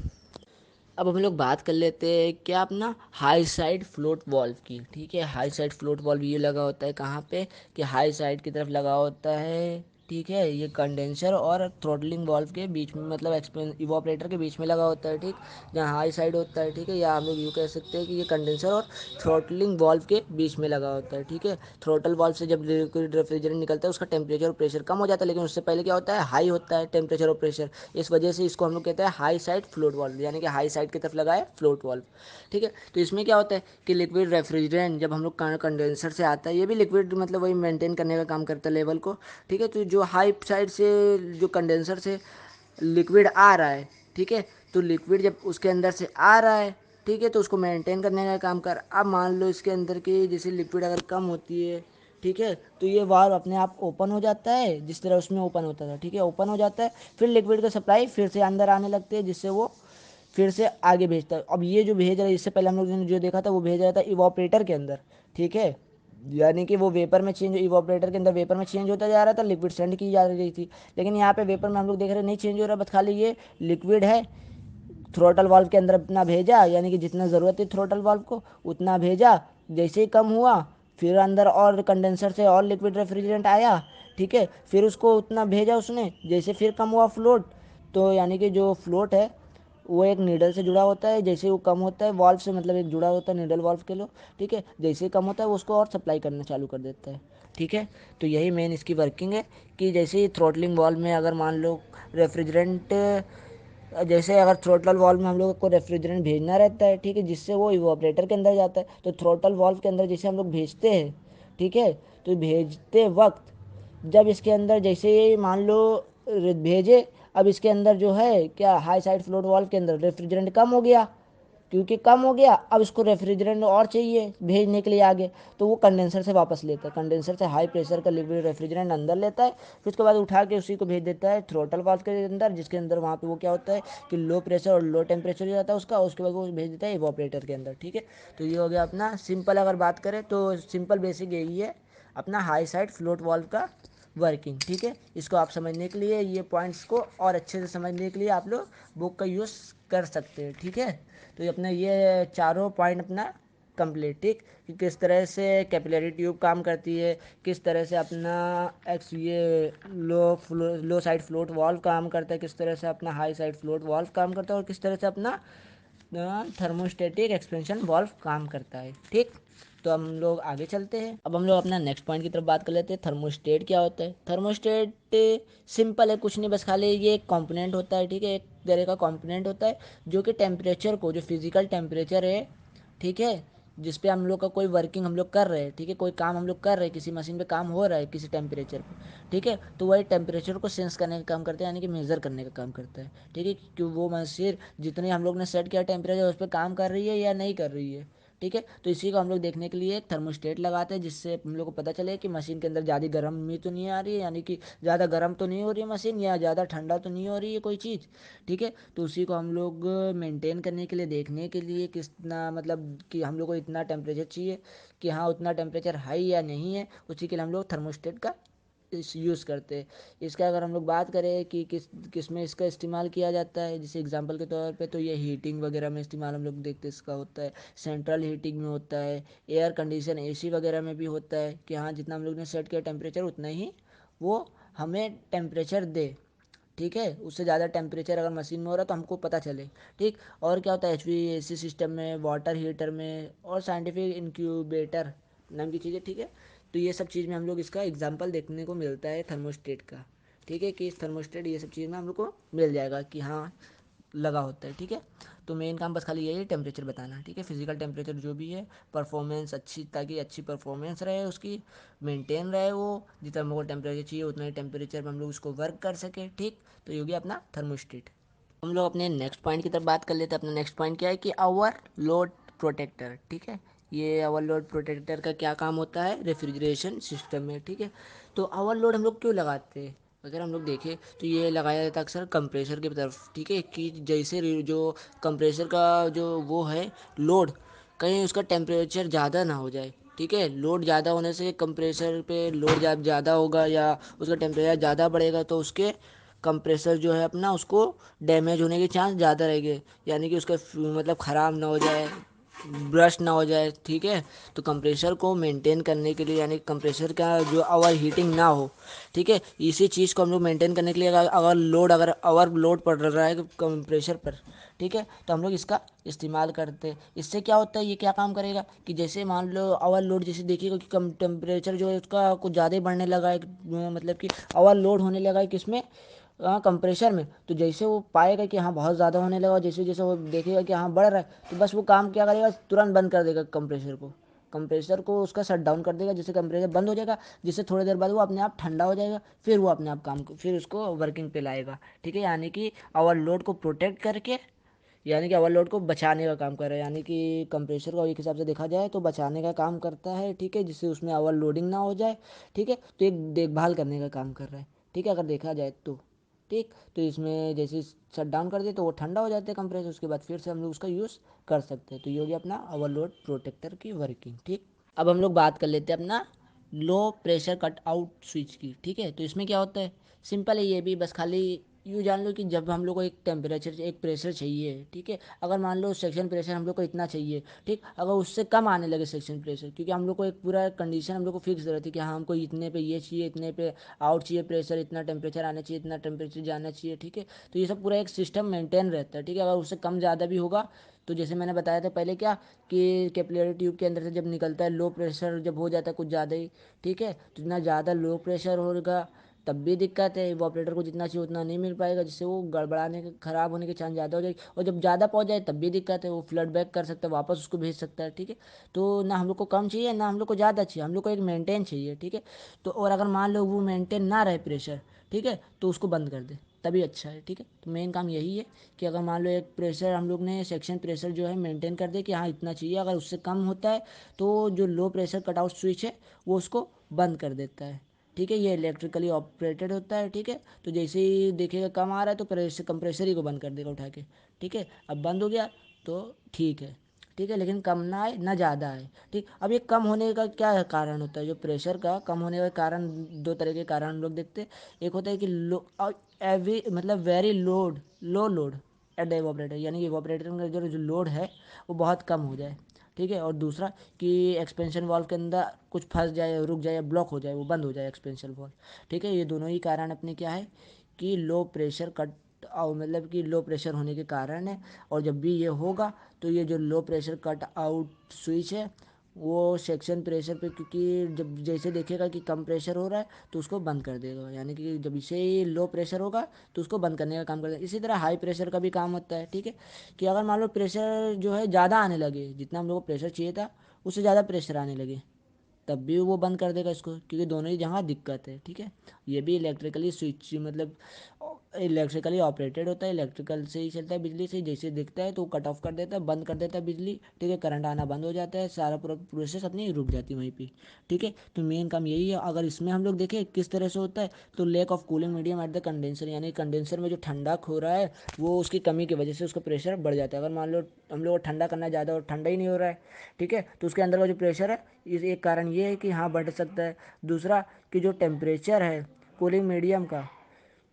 अब हम लोग बात कर लेते हैं क्या अपना हाई साइड फ्लोट वॉल्व की। ठीक है, हाई साइड फ्लोट वॉल्व ये लगा होता है कहाँ पे, कि हाई साइड की तरफ लगा होता है। ठीक है, ये कंडेंसर और थ्रोटलिंग वॉल्व के बीच में, मतलब इवापोरेटर के बीच में लगा होता है। ठीक, जहाँ हाई साइड होता है। ठीक है, या हम लोग यूँ कह सकते हैं कि ये कंडेंसर और थ्रोटलिंग वॉल्व के बीच में लगा होता है। ठीक है, थ्रोटल वॉल्व से जब लिक्विड रेफ्रिजरेंट निकलता है उसका टेम्परेचर और प्रेशर कम हो जाता है, लेकिन उससे पहले क्या होता है, हाई होता है टेम्परेचर और प्रेशर। इस वजह से इसको हम लोग कहते हैं हाई साइड फ्लोट वॉल्व, यानी कि हाई साइड की तरफ लगा है फ्लोट वॉल्व। ठीक है, तो इसमें क्या होता है कि लिक्विड रेफ्रिजरेंट जब हम लोग कंडेंसर से आता है, ये भी लिक्विड मतलब वही मेंटेन करने का काम करता है लेवल को। ठीक है, तो जो हाई साइड से जो कंडेंसर से लिक्विड आ रहा है, ठीक है, तो लिक्विड जब उसके अंदर से आ रहा है, ठीक है, तो उसको मेंटेन करने का काम कर। अब मान लो इसके अंदर की जैसे लिक्विड अगर कम होती है, ठीक है, तो ये वाल्व अपने आप ओपन हो जाता है, जिस तरह उसमें ओपन होता था। ठीक है, ओपन हो जाता है, फिर लिक्विड का सप्लाई फिर से अंदर आने लगती है, जिससे वो फिर से आगे भेजता है। अब ये जो भेज रहा है, इससे पहले हम लोग ने जो देखा था वो भेज रहा था इवापोरेटर के अंदर। ठीक है, यानी कि वो वेपर में चेंज, इवापोरेटर के अंदर वेपर में चेंज होता जा रहा था, लिक्विड सेंड की जा रही थी। लेकिन यहाँ पे वेपर में हम लोग देख रहे हैं नहीं चेंज हो रहा, बस खाली ये लिक्विड है थ्रोटल वाल्व के अंदर अपना भेजा, यानी कि जितना ज़रूरत है थ्रोटल वाल्व को उतना भेजा। जैसे ही कम हुआ फिर अंदर और कंडेंसर से और लिक्विड रेफ्रिजरेंट आया। ठीक है, फिर उसको उतना भेजा उसने, जैसे फिर कम हुआ फ्लोट, तो यानी कि जो फ्लोट है वो एक नीडल से जुड़ा होता है, जैसे वो कम होता है वाल्व से, मतलब एक जुड़ा होता है नीडल वाल्व के लो। ठीक है, जैसे ही कम होता है वो उसको और सप्लाई करना चालू कर देता है। ठीक है, तो यही मेन इसकी वर्किंग है कि जैसे ही थ्रोटलिंग वाल्व में अगर मान लो रेफ्रिजरेंट, जैसे अगर थ्रोटल वाल्व में हम लोग को रेफ्रिजरेंट भेजना रहता है, ठीक है, जिससे वो इवापोरेटर के अंदर जाता है, तो थ्रोटल वाल्व के अंदर जैसे हम लोग भेजते हैं, ठीक है, तो भेजते वक्त जब इसके अंदर जैसे मान लो भेजे, अब इसके अंदर जो है क्या हाई साइड फ्लोट वाल्व के अंदर रेफ्रिजरेंट कम हो गया, क्योंकि कम हो गया, अब इसको रेफ्रिजरेंट और चाहिए भेजने के लिए आगे, तो वो कंडेंसर से वापस लेता है, कंडेंसर से हाई प्रेशर का लिक्विड रेफ्रिजरेंट अंदर लेता है, फिर उसके बाद उठा के उसी को भेज देता है थ्रोटल वाल्व के अंदर, जिसके अंदर वहाँ पे वो क्या होता है कि लो प्रेशर और लो टेम्परेचर हो जाता है उसके बाद वो भेज देता है इवापोरेटर के अंदर। ठीक है, तो ये हो गया अपना सिंपल। अगर बात करें तो सिंपल बेसिक यही है अपना हाई साइड फ्लोट वाल्व का वर्किंग। ठीक है, इसको आप समझने के लिए, ये पॉइंट्स को और अच्छे से समझने के लिए आप लोग बुक का यूज़ कर सकते हैं। ठीक है, तो ये अपना ये चारों पॉइंट अपना कंप्लीट। ठीक, कि किस तरह से कैपिलरी ट्यूब काम करती है, किस तरह से अपना ये लो साइड फ्लोट वाल्व काम करता है, किस तरह से अपना हाई साइड फ्लोट वाल्व काम करता है, और किस तरह से अपना थर्मोस्टेटिक एक्सपेंशन वाल्व काम करता है। ठीक, तो हम लोग आगे चलते हैं। अब हम लोग अपना नेक्स्ट पॉइंट की तरफ बात कर लेते हैं। थर्मोस्टेट क्या होता है? थर्मोस्टेट सिंपल है, कुछ नहीं, बस खाली ये एक कंपोनेंट होता है। ठीक है, एक तरह का कंपोनेंट होता है जो कि टेम्परेचर को, जो फिजिकल टेम्परेचर है, ठीक है, जिस पे हम लोग का कोई वर्किंग हम लोग कर रहे हैं, ठीक है, कोई काम हम लोग कर रहे हैं, किसी मशीन पे काम हो रहा है किसी टेम्परेचर पे, ठीक है, तो वही टेम्परेचर को सेंस करने का काम करता है, यानी कि मेज़र करने का काम करता है। ठीक है, कि वो मशीन जितने हम लोग ने सेट किया टेम्परेचर उस पर काम कर रही है या नहीं कर रही है। ठीक है, तो इसी को हम लोग देखने के लिए एक थर्मोस्टेट लगाते हैं, जिससे हम लोग को पता चले कि मशीन के अंदर ज़्यादा गर्मी तो नहीं आ रही है, यानी कि ज़्यादा गर्म तो नहीं हो रही है मशीन, या ज़्यादा ठंडा तो नहीं हो रही है कोई चीज़। ठीक है, तो उसी को हम लोग मेंटेन करने के लिए, देखने के लिए कितना, मतलब कि हम लोग को इतना टेम्परेचर चाहिए कि हाँ उतना टेम्परेचर हाई या नहीं है, उसी के लिए हम लोग थर्मोस्टेट का इस यूज़ करते हैं। इसका अगर हम लोग बात करें कि किस में इसका इस्तेमाल किया जाता है, जैसे एग्जांपल के तौर पे, तो ये हीटिंग वगैरह में इस्तेमाल हम लोग देखते हैं इसका होता है, सेंट्रल हीटिंग में होता है, एयर कंडीशन एसी वगैरह में भी होता है कि हाँ जितना हम लोग ने सेट किया टेम्परेचर उतना ही वो हमें टेम्परेचर दे। ठीक है, उससे ज़्यादा टेम्परेचर अगर मशीन में हो रहा है तो हमको पता चले। ठीक, और क्या होता है HVAC सिस्टम में, वाटर हीटर में, और साइंटिफिक इंक्यूबेटर नाम की चीज़ें। ठीक है, तो ये सब चीज़ में हम लोग इसका एग्जांपल देखने को मिलता है थर्मोस्टेट का। ठीक है, कि इस थर्मोस्टेट ये सब चीज़ में हम लोग को मिल जाएगा कि हाँ लगा होता है। ठीक है, तो मेन काम बस खाली यही है, टेम्परेचर बताना। ठीक है, फिजिकल टेम्परेचर जो भी है, परफॉर्मेंस अच्छी, ताकि अच्छी परफॉर्मेंस रहे उसकी, मेंटेन रहे वो, जितना हमको टेम्परेचर चाहिए उतना ही टेम्परेचर में हम लोग उसको वर्क कर सके। ठीक, तो ये हो गया अपना थर्मोस्टेट। हम लोग अपने नेक्स्ट पॉइंट की तरफ बात कर लेते हैं। अपना नेक्स्ट पॉइंट क्या है कि आवर लोड प्रोटेक्टर। ठीक है, ये आवर लोड प्रोटेक्टर का क्या काम होता है रेफ्रिजरेशन सिस्टम में। ठीक है, तो आवर लोड हम लोग क्यों लगाते हैं? अगर हम लोग देखें तो ये लगाया जाता है अक्सर कंप्रेसर की तरफ। ठीक है, कि जैसे जो कंप्रेसर का जो वो है लोड, कहीं उसका टेम्परेचर ज़्यादा ना हो जाए। ठीक है, लोड ज़्यादा होने से कंप्रेसर पे लोड ज़्यादा होगा या उसका टेम्परेचर ज़्यादा बढ़ेगा, तो उसके कंप्रेसर जो है अपना उसको डैमेज होने के चांस ज़्यादा रहेंगे, यानी कि उसका मतलब ख़राब ना हो जाए, ब्रश ना हो जाए। ठीक है, तो कंप्रेसर को मेंटेन करने के लिए, यानी कंप्रेसर का जो ओवर हीटिंग ना हो, ठीक है, इसी चीज़ को हम लोग मेंटेन करने के लिए अगर ओवर लोड पड़ रहा है कंप्रेसर पर, ठीक है, तो हम लोग इसका इस्तेमाल करते हैं। इससे क्या होता है, ये क्या काम करेगा कि जैसे मान लो ओवर लोड, जैसे देखिएगा कि कम टेम्परेचर जो है उसका कुछ ज़्यादा ही बढ़ने लगा है, मतलब कि ओवर लोड होने लगा है किसमें, हाँ कंप्रेसर में, तो जैसे वो पाएगा कि हाँ बहुत ज़्यादा होने लगा, जैसे जैसे वो देखेगा कि हाँ बढ़ रहा है, तो बस वो काम क्या करेगा, तुरंत बंद कर देगा कंप्रेसर को उसका शट डाउन कर देगा, जिससे कंप्रेसर बंद हो जाएगा, जिससे थोड़ी देर बाद वो अपने आप ठंडा हो जाएगा, फिर वो अपने आप फिर उसको वर्किंग पे लाएगा। ठीक है, यानी कि ओवरलोड को प्रोटेक्ट करके, यानी कि ओवरलोड को बचाने का काम कर रहा है, यानी कि कंप्रेसर को एक हिसाब से देखा जाए तो बचाने का काम करता है। ठीक है, जिससे उसमें ओवरलोडिंग ना हो जाए। ठीक है, तो एक देखभाल करने का काम कर रहा है। ठीक है, अगर देखा जाए तो। ठीक, तो इसमें जैसे शट डाउन कर दे तो वो ठंडा हो जाता है कंप्रेसर, उसके बाद फिर से हम लोग उसका यूज़ कर सकते हैं। तो ये हो गया अपना ओवरलोड प्रोटेक्टर की वर्किंग। ठीक, अब हम लोग बात कर लेते हैं अपना लो प्रेशर कट आउट स्विच की। ठीक है, तो इसमें क्या होता है, सिंपल है ये भी, बस खाली यूँ जान लो कि जब हम लोग को एक टेम्परेचर, एक प्रेशर चाहिए, ठीक है, अगर मान लो सेक्शन प्रेशर हम लोग को इतना चाहिए, ठीक, अगर उससे कम आने लगे सेक्शन प्रेशर, क्योंकि हम लोग को एक पूरा कंडीशन हम लोग को फिक्स रहती है कि हाँ हमको इतने पे ये चाहिए, इतने पे आउट चाहिए प्रेशर, इतना टेम्परेचर आना चाहिए, इतना टेम्परेचर जाना चाहिए। ठीक है, तो ये सब पूरा एक सिस्टम मेंटेन रहता है। ठीक है, अगर उससे कम ज़्यादा भी होगा, तो जैसे मैंने बताया था पहले क्या, कि कैपिलरी ट्यूब के अंदर से जब निकलता है लो प्रेशर जब हो जाता है कुछ ज़्यादा ही, ठीक है, तो जितना ज़्यादा लो प्रेशर होगा तब भी दिक्कत है, इवापोरेटर को जितना चाहिए उतना नहीं मिल पाएगा, जिससे वो गड़बड़ाने के, ख़राब होने के चांस ज़्यादा हो जाएगी, और जब ज़्यादा पहुंच जाए तब भी दिक्कत है, वो फ्लड बैक कर सकता है, वापस उसको भेज सकता है। ठीक है, तो ना हम लोग को कम चाहिए ना हम लोग को ज़्यादा चाहिए, हम लोग को एक मेंटेन चाहिए। ठीक है, तो और अगर मान लो वो मेंटेन ना रहे प्रेशर, ठीक है, तो उसको बंद कर दे। तभी अच्छा है। ठीक है, तो मेन काम यही है कि अगर मान लो एक प्रेशर हम लोग ने सेक्शन प्रेशर जो है मेंटेन कर दे कि हाँ इतना चाहिए, अगर उससे कम होता है तो जो लो प्रेशर कट आउट स्विच है वो उसको बंद कर देता है। ठीक है, ये इलेक्ट्रिकली ऑपरेटेड होता है। ठीक है, तो जैसे ही देखेगा कम आ रहा है तो प्रेशर कंप्रेसर ही को बंद कर देगा उठा के। ठीक है, अब बंद हो गया तो ठीक है। ठीक है, लेकिन कम ना आए ना ज़्यादा आए। ठीक, अब ये कम होने का क्या कारण होता है, जो प्रेशर का कम होने का कारण, दो तरह के कारण हम लोग देखते हैं। एक होता है कि लो एवी मतलब very low load at the evaporator, यानी कि इवापोरेटर में जो लोड है वो बहुत कम हो जाए। ठीक है, और दूसरा कि एक्सपेंशन वाल्व के अंदर कुछ फंस जाए, रुक जाए या ब्लॉक हो जाए, वो बंद हो जाए एक्सपेंशन वाल्व। ठीक है, ये दोनों ही कारण अपने क्या है कि लो प्रेशर कट आउट, मतलब कि लो प्रेशर होने के कारण है। और जब भी ये होगा तो ये जो लो प्रेशर कट आउट स्विच है वो सेक्शन प्रेशर पे, क्योंकि जब जैसे देखेगा कि कम प्रेशर हो रहा है तो उसको बंद कर देगा, यानी कि जब इसे ही लो प्रेशर होगा तो उसको बंद करने का काम करता है। इसी तरह हाई प्रेशर का भी काम होता है। ठीक है, कि अगर मान लो प्रेशर जो है ज़्यादा आने लगे, जितना हम लोग को प्रेशर चाहिए था उससे ज़्यादा प्रेशर आने लगे, तब भी वो बंद कर देगा इसको, क्योंकि दोनों ही जगह दिक्कत है। ठीक है, ये भी इलेक्ट्रिकली स्विच मतलब इलेक्ट्रिकली ऑपरेटेड होता है, इलेक्ट्रिकल से ही चलता है, बिजली से जैसे दिखता है तो कट ऑफ कर देता है, बंद कर देता है बिजली। ठीक है, करंट आना बंद हो जाता है, सारा प्रोसेस अपनी रुक जाती है वहीं पे। ठीक है, तो मेन काम यही है। अगर इसमें हम लोग देखें किस तरह से होता है तो lack of cooling medium at the condenser, यानी कंडेंसर में जो ठंडा हो रहा है वो उसकी कमी की वजह से उसका प्रेशर बढ़ जाता है। अगर मान लो हम लोग को ठंडा करना ज़्यादा और ठंडा ही नहीं हो रहा है, ठीक है, तो उसके अंदर का जो प्रेशर है, इस एक कारण ये है कि हाँ बढ़ सकता है। दूसरा कि जो टेम्परेचर है कूलिंग मीडियम का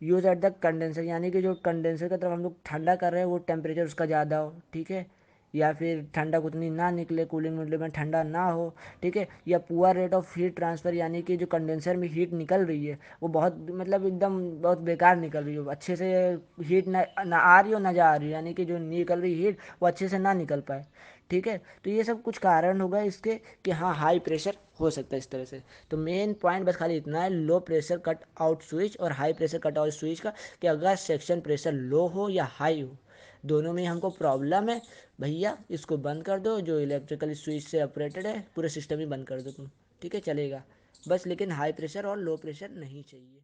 यूज एट द कंडेंसर, यानी कि जो कंडेंसर की तरफ हम लोग ठंडा कर रहे हैं वो टेम्परेचर उसका ज़्यादा हो। ठीक है, या फिर ठंडक उतनी ना निकले, कूलिंग मीडियम में ठंडा ना हो। ठीक है, या poor rate of heat transfer, यानी कि जो कंडेंसर में हीट निकल रही है वो बहुत मतलब एकदम बहुत बेकार निकल रही हो, अच्छे से हीट ना आ रही हो ना जा रही हो, यानी कि जो निकल रही हीट वो अच्छे से ना निकल पाए। ठीक है, तो ये सब कुछ कारण होगा इसके कि हाँ हाई प्रेशर हो सकता है इस तरह से। तो मेन पॉइंट बस खाली इतना है, low pressure cut out switch और high pressure cut out switch का, कि अगर सेक्शन प्रेशर लो हो या हाई हो, दोनों में हमको प्रॉब्लम है, भैया इसको बंद कर दो, जो इलेक्ट्रिकल स्विच से ऑपरेटेड है पूरे सिस्टम ही बंद कर दो तुम। ठीक है, चलेगा, बस लेकिन हाई प्रेशर और लो प्रेशर नहीं चाहिए।